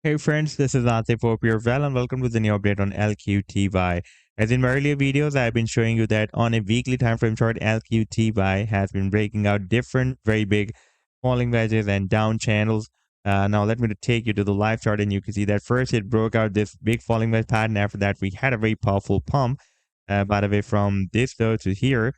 Hey friends, this is Atif. Hope you're well and welcome to the new update on LQTY. As in my earlier videos, I've been showing you that on a weekly time frame chart, LQTY has been breaking out different very big falling wedges and down channels. Now let me take you to the live chart and you can see that first it broke out this big falling wedge pattern. After that, we had a very powerful pump. By the way, from this low to here,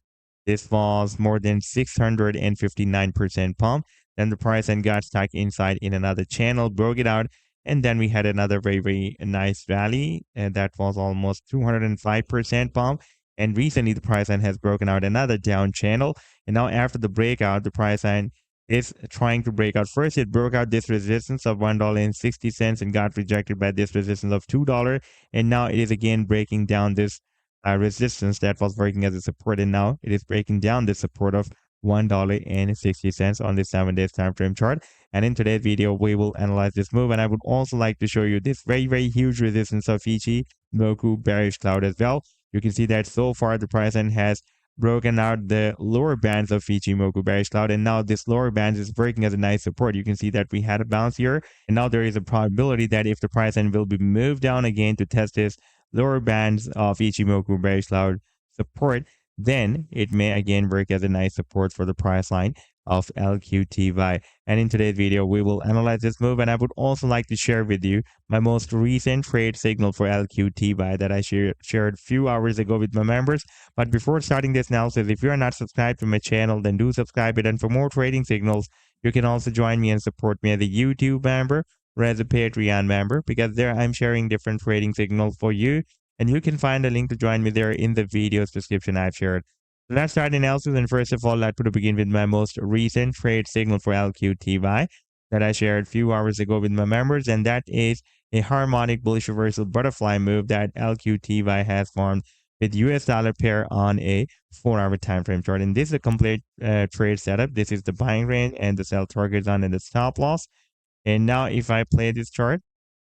this was more than 659% pump. Then the price and got stuck inside in another channel, broke it out, and then we had another very nice rally, and that was almost 205% pump. And recently, the price line has broken out another down channel. And now, after the breakout, the price line is trying to break out. First, it broke out this resistance of $1.60 and got rejected by this resistance of $2. And now it is again breaking down this resistance that was working as a support. And now it is breaking down the support of $1.60 on the 7 days time frame chart. And in today's video, we will analyze this move. And I would also like to show you this very huge resistance of Ichimoku bearish cloud as well. You can see that so far the price line has broken out the lower bands of Ichimoku bearish cloud, and now this lower band is working as a nice support. You can see that we had a bounce here, and now there is a probability that if the price line will be moved down again to test this lower bands of Ichimoku bearish cloud support, then it may again work as a nice support for the price line of LQTY. And in today's video, we will analyze this move, and I would also like to share with you my most recent trade signal for LQTY that I shared a few hours ago with my members. But before starting this analysis, if you are not subscribed to my channel, then do subscribe it. And for more trading signals, you can also join me and support me as a YouTube member or as a Patreon member, because there I'm sharing different trading signals for you. And you can find a link to join me there in the video's description I've shared. So let's start the analysis, and first of all, let me begin with my most recent trade signal for LQTY that I shared a few hours ago with my members, and that is a harmonic bullish reversal butterfly move that LQTY has formed with US dollar pair on a 4-hour time frame chart. And this is a complete trade setup. This is the buying range and the sell target zone and the stop loss. And now if I play this chart,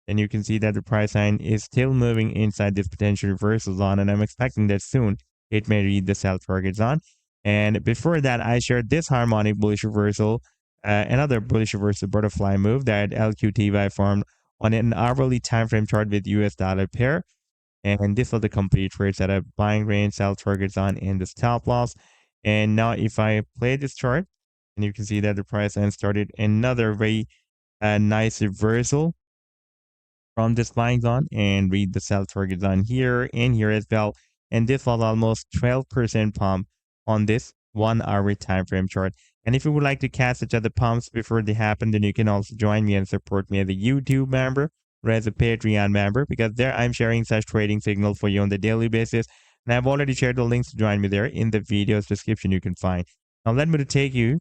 then you can see that the price line is still moving inside this potential reversal zone, and I'm expecting that soon it may read the sell target zone. And before that, I shared this harmonic bullish reversal, another bullish reversal butterfly move that LQTY formed on an hourly time frame chart with US dollar pair. And this was the complete trade setup, buying range, sell target zone, and the stop loss. And now if I play this chart, and you can see that the price line started another very nice reversal from this buying zone and read the sell target zone here and here as well. And this was almost 12% pump on this 1 hour time frame chart. And if you would like to catch such other pumps before they happen, then you can also join me and support me as a YouTube member or as a Patreon member, because there I'm sharing such trading signals for you on the daily basis. And I've already shared the links to join me there in the video's description you can find. Now let me take you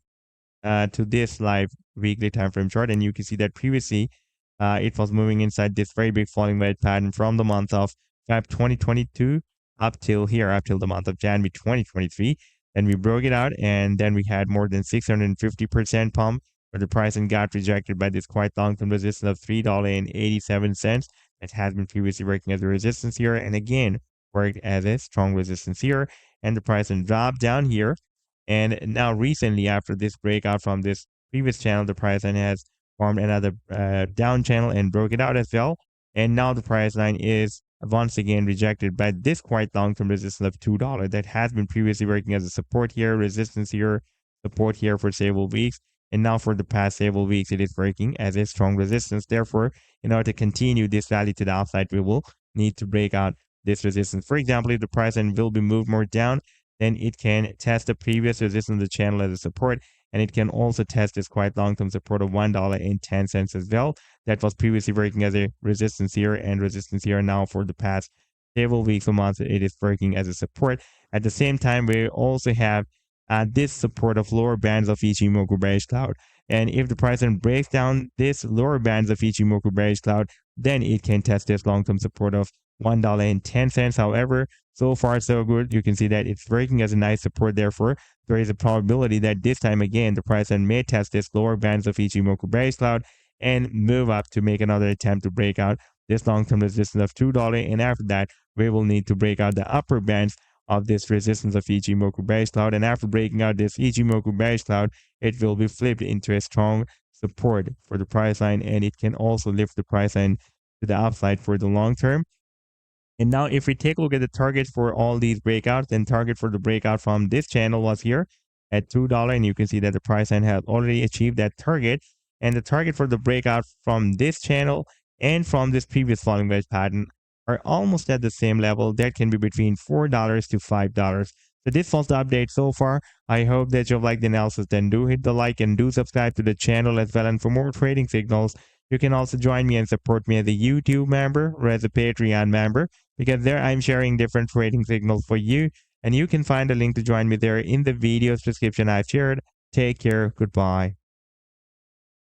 to this live weekly time frame chart, and you can see that previously it was moving inside this very big falling wedge pattern from the month of Feb 2022 up till here, up till the month of January 2023. Then we broke it out, and then we had more than 650% pump, but the price and got rejected by this quite long-term resistance of $3.87. That has been previously working as a resistance here, and again worked as a strong resistance here, and the price and dropped down here. And now recently, after this breakout from this previous channel, the price line has formed another down channel and broke it out as well. And now the price line is once again rejected by this quite long-term resistance of $2 that has been previously working as a support here, resistance here, support here for several weeks. And now for the past several weeks, it is working as a strong resistance. Therefore, in order to continue this rally to the upside, we will need to break out this resistance. For example, if the price line will be moved more down, then it can test the previous resistance of the channel as a support, and it can also test this quite long-term support of $1.10 as well. That was previously working as a resistance here and resistance here. Now for the past several weeks or months, it is working as a support. At the same time, we also have this support of lower bands of Ichimoku bearish cloud. And if the price then breaks down this lower bands of Ichimoku bearish cloud, then it can test this long-term support of $1.10. However, so far so good. You can see that it's working as a nice support. Therefore, there is a probability that this time again the price then may test this lower bands of Ichimoku bearish cloud and move up to make another attempt to break out this long-term resistance of $2. And after that, we will need to break out the upper bands of this resistance of Ichimoku bearish cloud. And after breaking out this Ichimoku bearish cloud, it will be flipped into a strong support for the price line, and it can also lift the price line to the upside for the long term. And now if we take a look at the target for all these breakouts, then target for the breakout from this channel was here at $2. And you can see that the price line has already achieved that target. And the target for the breakout from this channel and from this previous falling wedge pattern are almost at the same level. That can be between $4 to $5. So this was the update so far. I hope that you've liked the analysis. Then do hit the like and do subscribe to the channel as well. And for more trading signals, you can also join me and support me as a YouTube member or as a Patreon member, because there I'm sharing different trading signals for you, and you can find a link to join me there in the video's description I've shared. Take care. Goodbye.